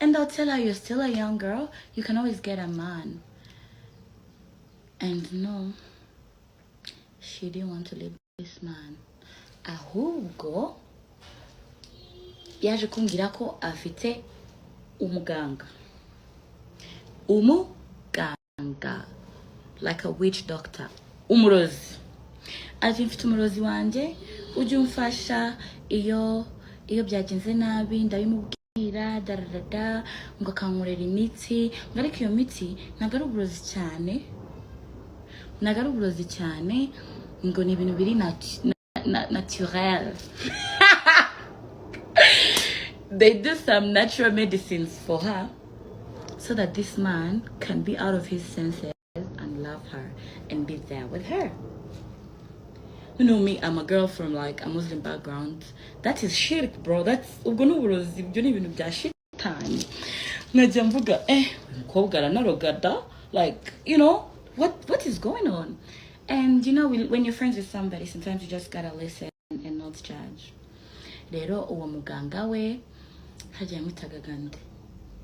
And they'll tell her you're still a young girl, you can always get a man. And no, she didn't want to leave this man. Ahubwo yaje kumbwira ko afite umuganga. Umuganga, like a witch doctor. Umurozi. Ati mfite umurozi wanje ujye umfasha iyo byagenze nabi ndabimubwira darada ngo akankorera imiti, ngo ariko iyo miti ntago ari uburozi cyane ngo ni ibintu biri naturel. They do some natural medicines for her so that this man can be out of his senses and love her and be there with her. You know me, I'm a girl from like a Muslim background. That is shirk, bro. That's uburozi, you don't even know shit time. Najya mvuga mukobwa aranarogada, like, you know, what is going on? And you know, when you're friends with somebody, sometimes you just gotta listen and not judge. Rero uwo muganga we hajya yamwitaga gande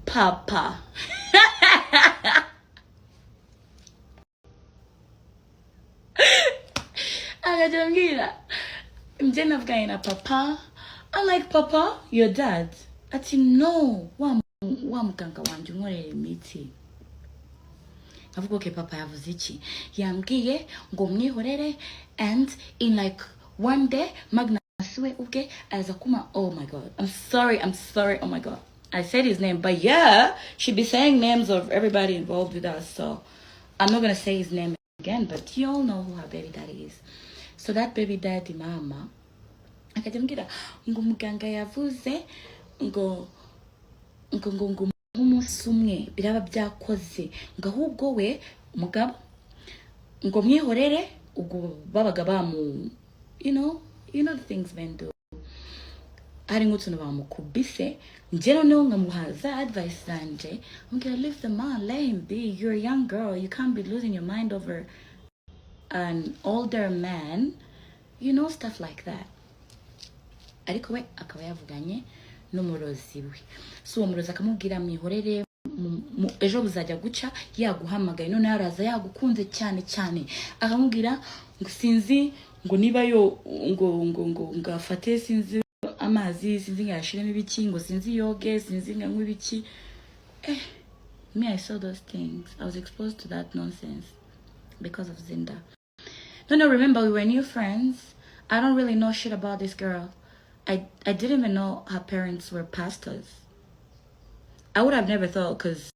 papa. Akajya ambwira mje navuganye na papa. I'm like, Papa, your dad? Ati no, wa muganga wanje unkorera imiti. Avuga okay, Papa yavuze iki? Yambwiye ngo mwihorere, and in like one day Magna siwe ubwe aza kuma. Oh my god, I'm sorry, oh my god, I said his name, but yeah, she'd be saying names of everybody involved with us, so I'm not gonna say his name again, but you all know who her baby daddy is. So that baby daddy mama akajambwira ngo muganga yavuze ngo umunsi umwe biraba byakoze ngo ahubwo we umugabo ngo mwihorere ubwo babaga bamu, you know the things men do. Hari ngutuntu bamukubise nje noneho nkamuhaza advice zanje, I'm gonna leave the man, let him be, you're a young girl, you can't be losing your mind over an older man, you know, stuff like that. Ariko we akaba yavuganye n'umurozi we, so uwo murozi akamubwira mwihorere ejo buzajya guca yaguhamagaye none araza yagukunze cyane akamubwira ngo sinzi ngo niba yo ngo ngafate sinzi amazi sinzi ngashiremo ibiki ngo sinzi yoge sinzi nganywe ibiki. Me, I saw those things. I was exposed to that nonsense because of Xinda. No, remember, we were new friends. I don't really know shit about this girl. I didn't even know her parents were pastors. I would have never thought, because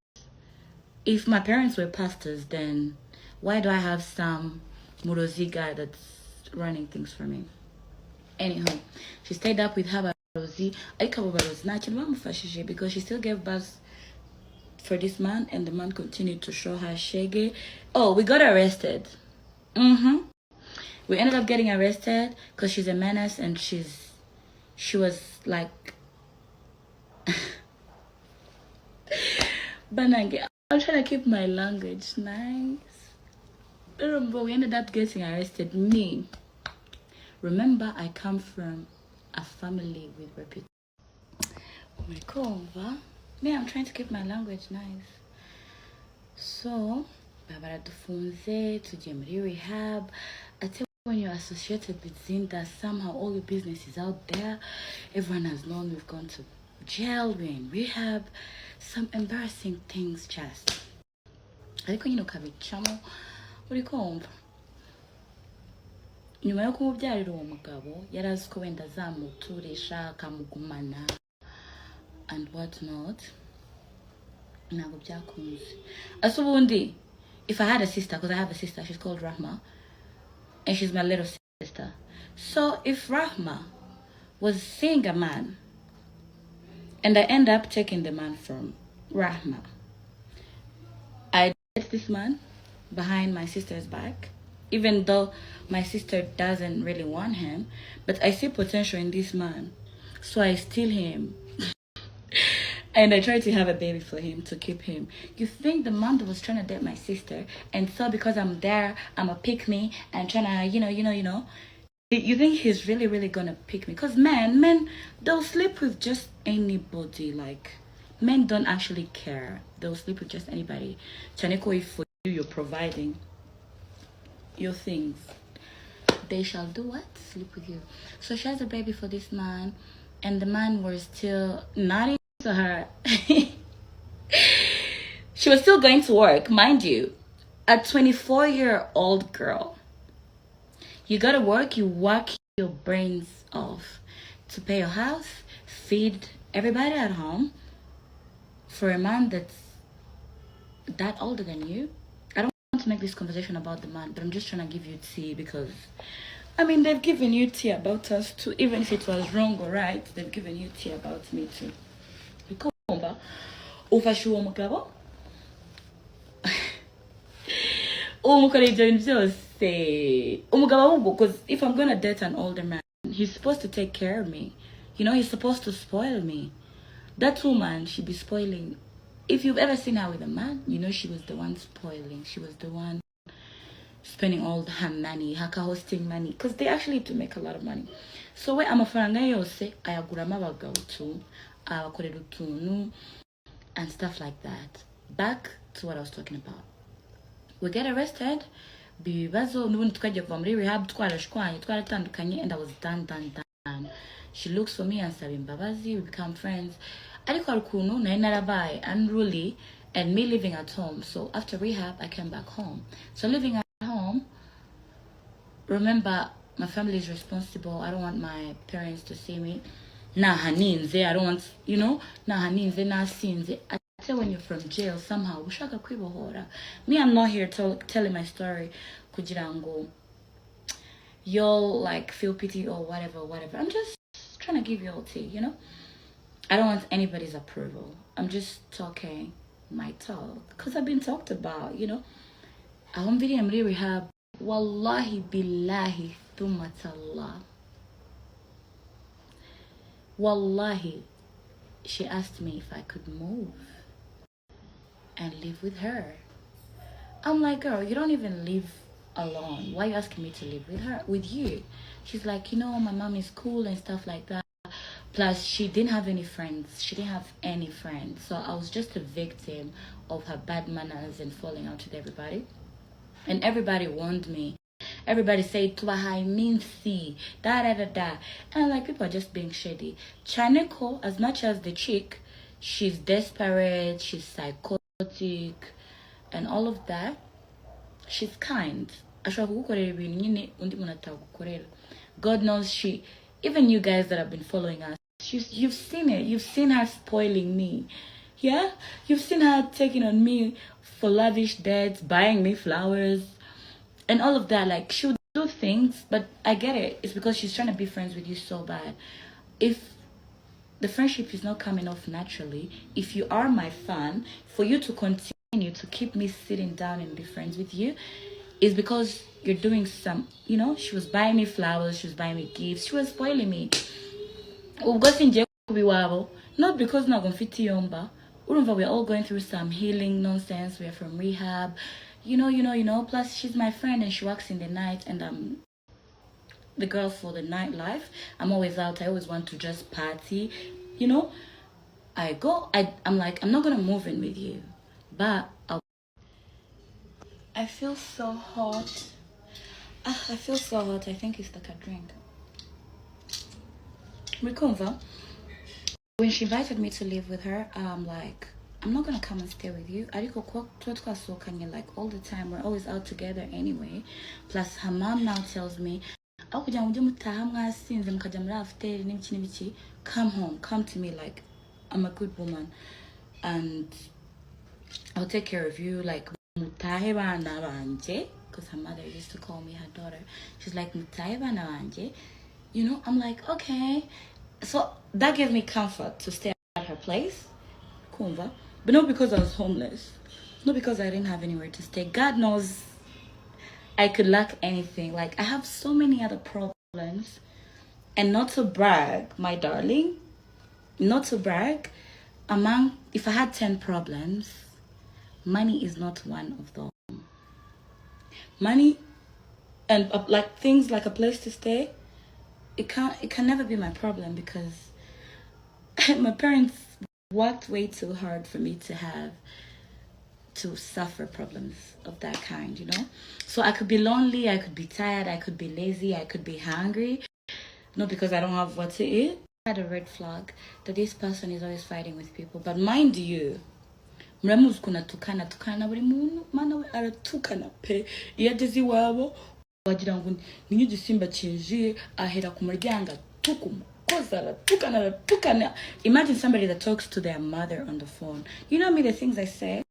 if my parents were pastors, then why do I have some murozi guy that's running things for me? Anyhow, she stayed up with her barozi. Because she still gave birth for this man, and the man continued to show her shege. Oh, we got arrested. We ended up getting arrested because she's a menace, and she was like Banange. I'm trying to keep my language nice. But we ended up getting arrested. Me. Remember, I come from a family with reputation. Oh my god, me, I'm trying to keep my language nice. So, Barbara Dufunze to rehab. I tell you, when you're associated with Xinda, somehow all your business is out there. Everyone has known we've gone to jail, we're in rehab. Some embarrassing things just. Ariko nyine ukabicamo uri kumva. Nyuma yo kumubyarira uwo mugabo yarazi ko wenda azamuturisha akamugumana and what not. Ntabwo byakunze. Asubundi, if I had a sister, because I have a sister, she's called Rahma, and she's my little sister. So if Rahma was seeing a man, and I end up taking the man from Rahma, I date this man behind my sister's back, even though my sister doesn't really want him, but I see potential in this man, so I steal him. And I tried to have a baby for him to keep him. You think the man that was trying to date my sister, and so because I'm there, I'm a pick me and trying to, you know, you think he's really gonna pick me? Because men, they'll sleep with just anybody. Like, Men don't actually care. They'll sleep with just anybody. Chaneko, if for you, you're providing your things, they shall do what? Sleep with you. So she has a baby for this man, and the man was still not into her. She was still going to work, mind you. A 24-year-old girl. You gotta work, you work your brains off to pay your house, feed everybody at home for a man that's that older than you. I don't want to make this conversation about the man, but I'm just trying to give you tea because I mean they've given you tea about us too. Even if it was wrong or right, they've given you tea about me too. Bikumva ufashe uwo mugabo umukoreye ibyo bintu byose umugabo ahubwo, because if I'm gonna date an older man, he's supposed to take care of me. You know, he's supposed to spoil me. That woman, she'd be spoiling. If you've ever seen her with a man, you know she was the one spoiling. She was the one spending all her money, her hosting money, because they actually do make a lot of money. So we amafaranga yose ayaguramo abagabo tu, abakorera utuntu and stuff like that. Back to what I was talking about. We get arrested, bibazo nubundi tukajya kuva muri rehab twarashwanye twaratandukanye, and I was done. She looks for me and ansaba imbabazi, we become friends. Ariko harukuntu nari narabaye unruly and me living at home. So after rehab I came back home. So living at home, remember my family is responsible. I don't want my parents to see me nahaninze. I don't want, you know, nahaninze nasinze. I say when you're from jail somehow ushaka kwibohora. Me, I'm not here telling my story kugirango you'll like feel pity or whatever. I'm just trying to give you all tea, you know. I don't want anybody's approval. I'm just talking my talk because I've been talked about, you know. I'm video I'm rehab. Wallahi billahi thumma tallah. Wallahi, she asked me if I could move and live with her. I'm like, girl, you don't even live alone. Why are you asking me to live with you? She's like, you know, my mom is cool and stuff like that. Plus, she didn't have any friends. So I was just a victim of her bad manners and falling out with everybody. And everybody warned me. Everybody said, Tuahai mean see, da. And I'm like, people are just being shady. Chaneko, as much as the chick, she's desperate, she's psychotic, and all of that, she's kind. God knows even you guys that have been following us, you've seen it. You've seen her spoiling me. Yeah? You've seen her taking on me for lavish dates, buying me flowers, and all of that. Like, she'll do things, but I get it. It's because she's trying to be friends with you so bad. If the friendship is not coming off naturally, if you are my fan, for you to continue to keep me sitting down and be friends with you, is because you're doing some, you know, she was buying me flowers, she was buying me gifts, she was spoiling me. Not because not going fit yomba. We're all going through some healing nonsense. We're from rehab. You know. Plus, she's my friend and she works in the night, and I'm the girl for the nightlife. I'm always out. I always want to just party. You know, I'm like, I'm not going to move in with you. But I feel so hot. I think it's like a drink. Rikomva, when she invited me to live with her, I'm like, I'm not gonna come and stay with you. Like all the time, we're always out together anyway. Plus, her mom now tells me, come home, come to me, like I'm a good woman and I'll take care of you. Like, because her mother used to call me her daughter. She's like, you know. I'm like, okay. So that gave me comfort to stay at her place, Kumva. But not because I was homeless, not because I didn't have anywhere to stay. God knows I could lack anything. Like, I have so many other problems. And not to brag, my darling, not to brag, if I had 10 problems, money is not one of them. Money and like things like a place to stay, it can never be my problem because my parents worked way too hard for me to suffer problems of that kind, you know? So I could be lonely, I could be tired, I could be lazy, I could be hungry. Not because I don't have what to eat. I had a red flag that this person is always fighting with people. But mind you, muramuzi kuna tukana buri muntu mana we aratukana pe iyo ageze iwabo wagira ngo ni nk'igisimba cyinjiye ahera ku muryango atukuma koza aratukana. Imagine somebody that talks to their mother on the phone. You know me, the things I say,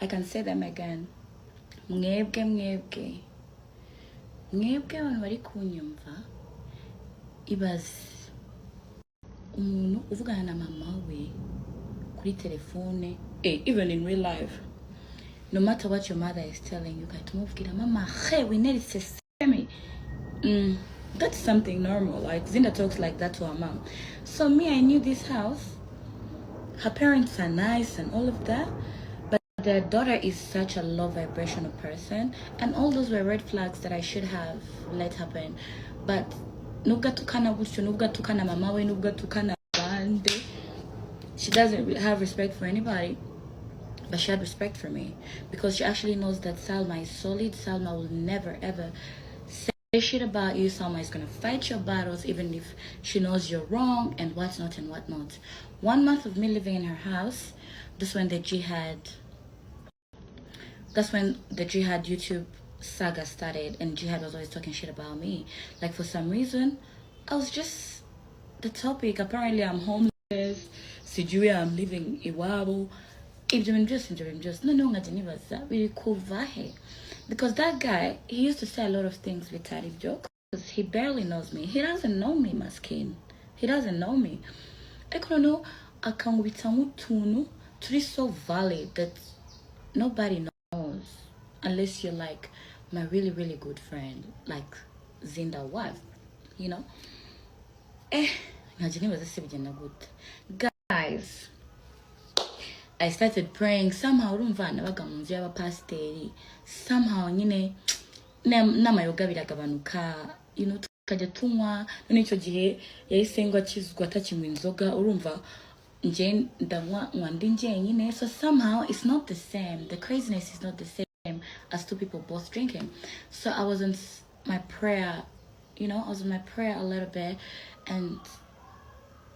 I can say them again. Mwebwe abantu bari kunyumva, ibaze umuntu uvugana na mama we kuri telefone, even in real life. No matter what your mother is telling you, katumubwira mama hey we need to say me. That's something normal. Like Xinda talks like that to her mom. So me, I knew this house. Her parents are nice and all of that, but their daughter is such a low vibrational person, and all those were red flags that I should have let happen. But nubwo tukana gutyo, nubwo tukana mama we, nubwo tukana bande, she doesn't have respect for anybody. But she had respect for me because she actually knows that Salma is solid. Salma will never ever say shit about you. Salma is gonna fight your battles even if she knows you're wrong and what's not and what not. 1 month of me living in her house, that's when the jihad YouTube saga started, and Jihad was always talking shit about me. Like for some reason, I was just the topic. Apparently I'm homeless. Sijui I'm living iwabo. Just no really cool vibe. Because that guy, he used to say a lot of things with Tarif jokes. He barely knows me. He doesn't know me, Maskin. He doesn't know me. I don't know. I can be tunu to so valid that nobody knows unless you're like my really, really good friend, like Xinda wife, you know. Guys, I started praying. Somehow somehow nyine n'amayoga biragabanuka, you know, tukajya tunywa. None icyo gihe yahise ngo akizwa atakinywa inzoga, urumva nje ndanywa ndi njyenyine. So somehow it's not the same. The craziness is not the same as two people both drinking. So I was in my prayer, you know, I was in my prayer a little bit, and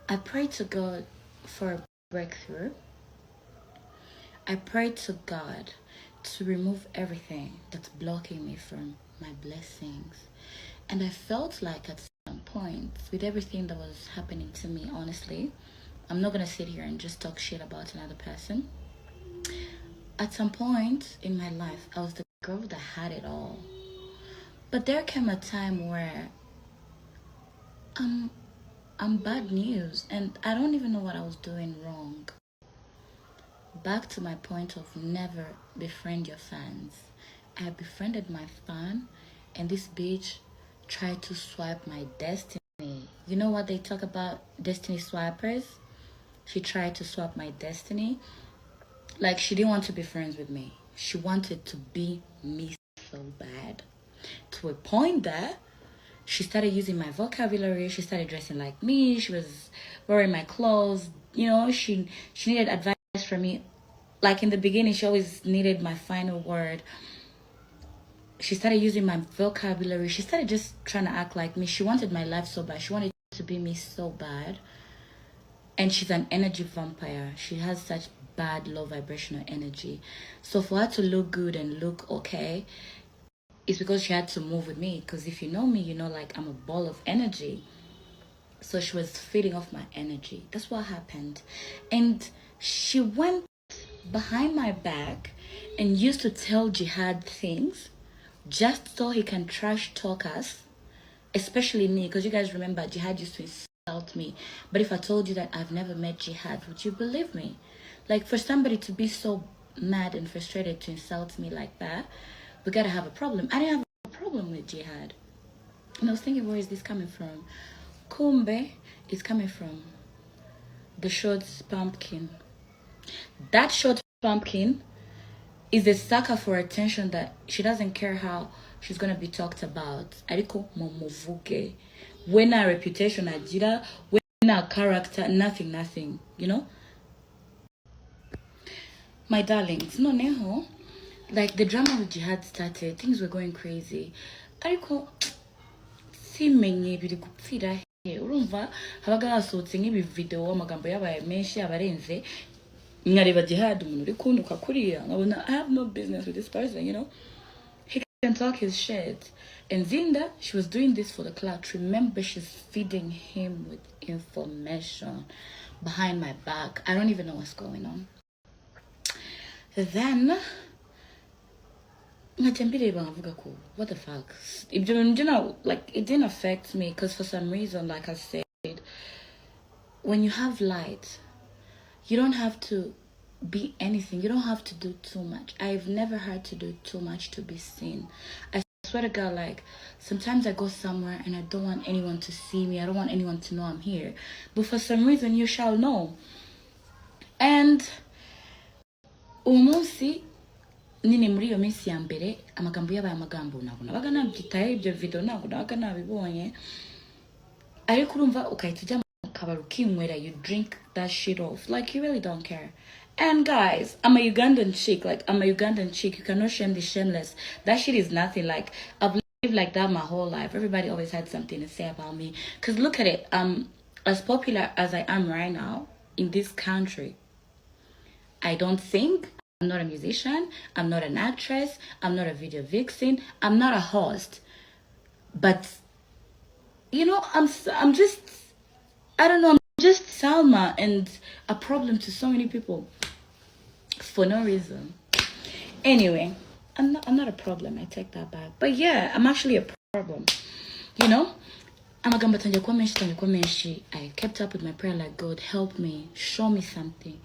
I prayed to God for a breakthrough. I prayed to God to remove everything that's blocking me from my blessings. And I felt like at some point, with everything that was happening to me, honestly, I'm not going to sit here and just talk shit about another person. At some point in my life, I was the girl that had it all. But there came a time where I'm bad news, and I don't even know what I was doing wrong. Back to my point of never befriend your fans. I befriended my fan, and this bitch tried to swipe my destiny. You know what they talk about, destiny swipers? She tried to swap my destiny. Like, she didn't want to be friends with me. She wanted to be me so bad. To a point that she started using my vocabulary. She started dressing like me. She was wearing my clothes. You know, she needed advice from me. Like in the beginning, she always needed my final word. She started using my vocabulary. She started just trying to act like me. She wanted my life so bad. She wanted to be me so bad. And she's an energy vampire. She has such bad, low vibrational energy. So for her to look good and look okay, it's because she had to move with me. Because if you know me, you know, like, I'm a ball of energy. So she was feeding off my energy. That's what happened. And she went behind my back and used to tell Jihad things just so he can trash talk us, especially me. Because you guys remember, Jihad used to insult me. But if I told you that I've never met Jihad, would you believe me? Like, for somebody to be so mad and frustrated to insult me like that, we gotta have a problem. I didn't have a problem with Jihad. And I was thinking, where is this coming from? Kumbe is coming from the short pumpkin. That short pumpkin is a sucker for attention that she doesn't care how she's gonna be talked about. Ariko momovuke. When her reputation ajira, when her character, nothing, you know? my darlings, noneho, like the drama with Jihad started, things were going crazy. Ariko simenye biri gupfira he, urumva habaga hasohotse nk'ibi video amagambo yabaye menshi abarenze, nkareba Jihad umuntu uri kunduka kuriya, nkabona I have no business with this person, you know. He can talk his shit. And Xinda, she was doing this for the clout. Remember, she's feeding him with information behind my back. I don't even know what's going on. Then, what the fuck? You know, like, it didn't affect me because for some reason, like I said, when you have light, you don't have to be anything. You don't have to do too much. I've never had to do too much to be seen. I swear to God, like, sometimes I go somewhere and I don't want anyone to see me. I don't want anyone to know I'm here. But for some reason, you shall know. And umunsi nini muri iyo minsi ya mbere amagambo yabaye amagambo ntabwo nabaga nabyitaye ibyo video ntabwo nabaga nabibonye ariko urumva ukahita ujya mu kabari ukinywera, you drink that shit off like you really don't care. And guys, I'm a Ugandan chick, like I'm a Ugandan chick, you cannot shame the shameless. That shit is nothing. Like I've lived like that my whole life. Everybody always had something to say about me, because look at it, as popular as I am right now in this country, I don't sing, I'm not a musician, I'm not an actress, I'm not a video vixen, I'm not a host. But, you know, I'm just, I don't know, I'm just Salma and a problem to so many people for no reason. Anyway, I'm not a problem, I take that back. But yeah, I'm actually a problem, you know? I kept up with my prayer like, God, help me, show me something,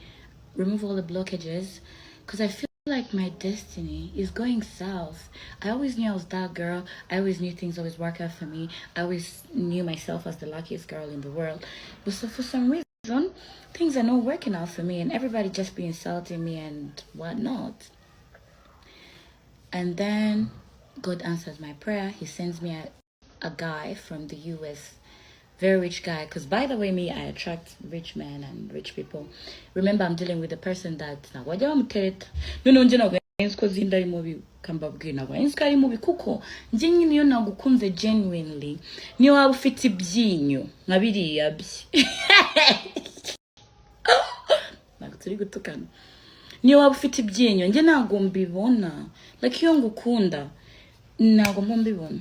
remove all the blockages, because I feel like my destiny is going south. I always knew I was that girl. I always knew things always work out for me. I always knew myself as the luckiest girl in the world. But so for some reason, things are not working out for me, and everybody just be insulting me and whatnot. And then God answers my prayer. He sends me a guy from the US, very rich guy, because by the way, me, I attract rich men and rich people. Remember, I'm dealing with a person that kuko nje nyine iyo nagukunze genuinely niyo waba ufite ibyinyo nka biriya bye ntabwo turi gutukana. Niyo waba ufite ibyinyo nje ntabwo mbibona, like iyo ngukunda ntabwo mbibona.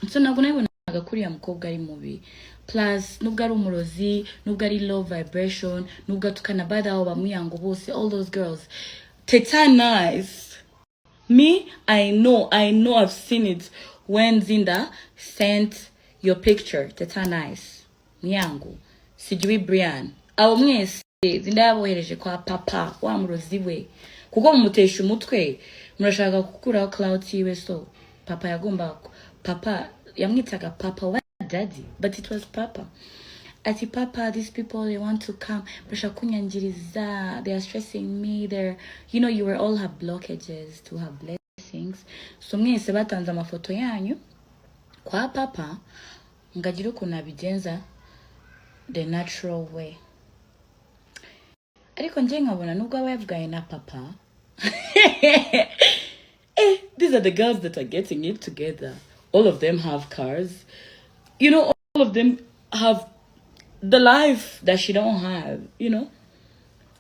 So ntabwo nabonaga kuri ya mukobwa ari mubi. Plus, nubwo ari umurozi, nubwo ari low vibration, nubwo tukana bada abo bamuyango bose, all those girls. Teta nice. Me, I know I've seen it when Xinda sent your picture. Teta nice. Muyango. Sijui Brian. Abo mwese, Xinda yabohereje kwa papa, wa murozi we. Kuko mumutesha umutwe, murashaka gukuraho clout yiwe, so papa yagomba, papa yamwitaga papa wa daddy, but it was papa. Ati papa, these people, they want to come, they are stressing me, you know, you will all have blockages to have blessings. So mwese batanze amafoto yanyu kwa papa, ngagira ukuntu abigenza the natural way. Ariko nje nkabona nubwo aba yavugaye na papa these are the girls that are getting it together. All of them have cars, you know, all of them have the life that she don't have, you know.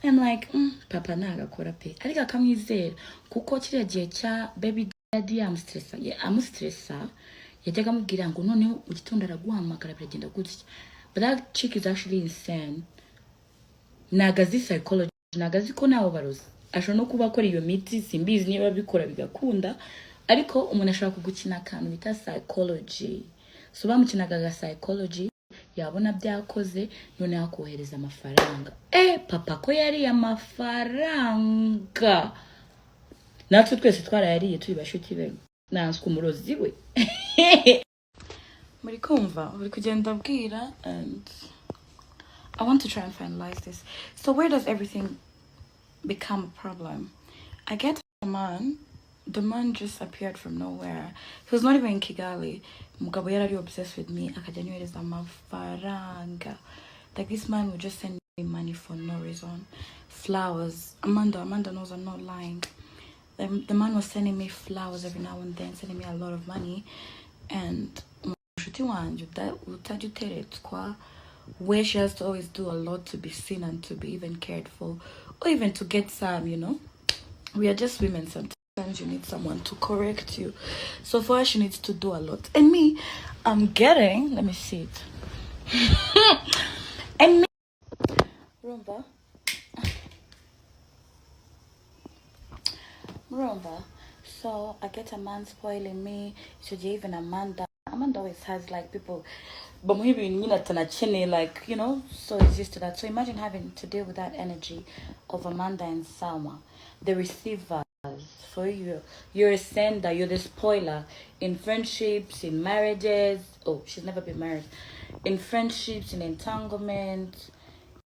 I'm like, papa nagakora pe. Ariko akamwizera kuko kiriya gihe cya baby daddy amustressa yajyaga amubwira ngo noneho ugitondo araguhamagara biragenda gutya. But that chick is actually insane. Nagazi psychology, nagazi ko nawo barozi. Ashobora no kuba akora iyo miti, simbizi niba bikora bigakunda, ariko umuntu ashobora kugukina akantu bita psychology. So bamukinaga psychology, yabona byakoze none yakohereza amafaranga. Papa ko yari amafaranga. Natwe twese twarayariye turi bashuti be. Nanswe umurozi we. Muri kumva, uri kugenda bwira, and I want to try and finalize this. So where does everything become a problem? I get a man. The man just appeared from nowhere. He was not even in Kigali. Mugabo yarari obsessed with me. Akajanywereza amafaranga. Like this man would just send me money for no reason. flowers. Amanda knows I'm not lying. The man was sending me flowers every now and then, sending me a lot of money. And where she has to always do a lot to be seen and to be even cared for, or even to get some, you know. We are just women sometimes. You need someone to correct you. So for her, she needs to do a lot. And me, I'm getting, let me see it. And me, Rumba. So I get a man spoiling me. So even Amanda always has like people, but maybe like, you know, so it's used to that. So imagine having to deal with that energy of Amanda and Salma, the receivers for you. You're a sender, you're the spoiler in friendships, in marriages. Oh, she's never been married. In friendships, in entanglement,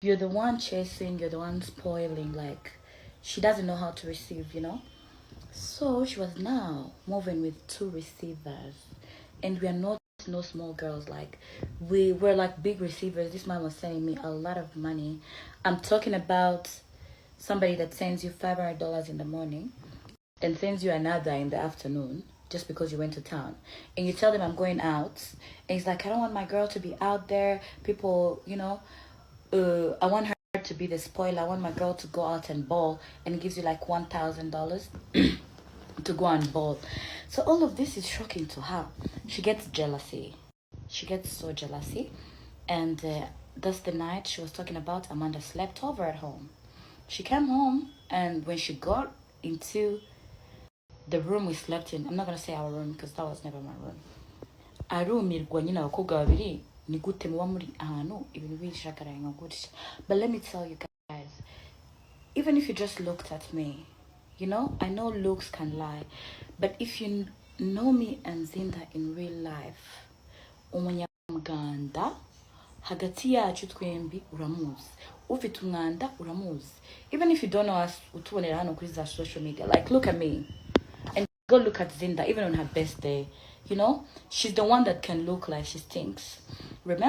you're the one chasing, you're the one spoiling. Like, she doesn't know how to receive, you know. So she was now moving with 2 receivers, and we are not no small girls. Like, we were like big receivers. This man was sending me a lot of money. I'm talking about somebody that sends you $500 in the morning and sends you another in the afternoon just because you went to town, and you tell them I'm going out, and he's like, I don't want my girl to be out there. People, you know, I want her to be the spoiler. I want my girl to go out and ball, and he gives you like $1,000 to go and ball. So all of this is shocking to her. She gets jealousy. She gets so jealousy. And that's the night she was talking about. Amanda slept over at home. She came home, and when she got into the room we slept in, I'm not going to say our room because that was never my room. Arumirwa nyina abakobwa babiri ni gute muba muri ahantu ibintu bishakaraye nka gutya. But let me tell you guys, even if you just looked at me, you know, I know looks can lie, but if you know me and Xinda in real life, umunyamuganda hagati yacu twembi uramuzi, ufite umwanda uramuzi. Even if you don't know us, utubonera hano kuri za social media. Like, look at me and go look at Xinda even on her best day. You know, she's the one that can look like she stinks. Remember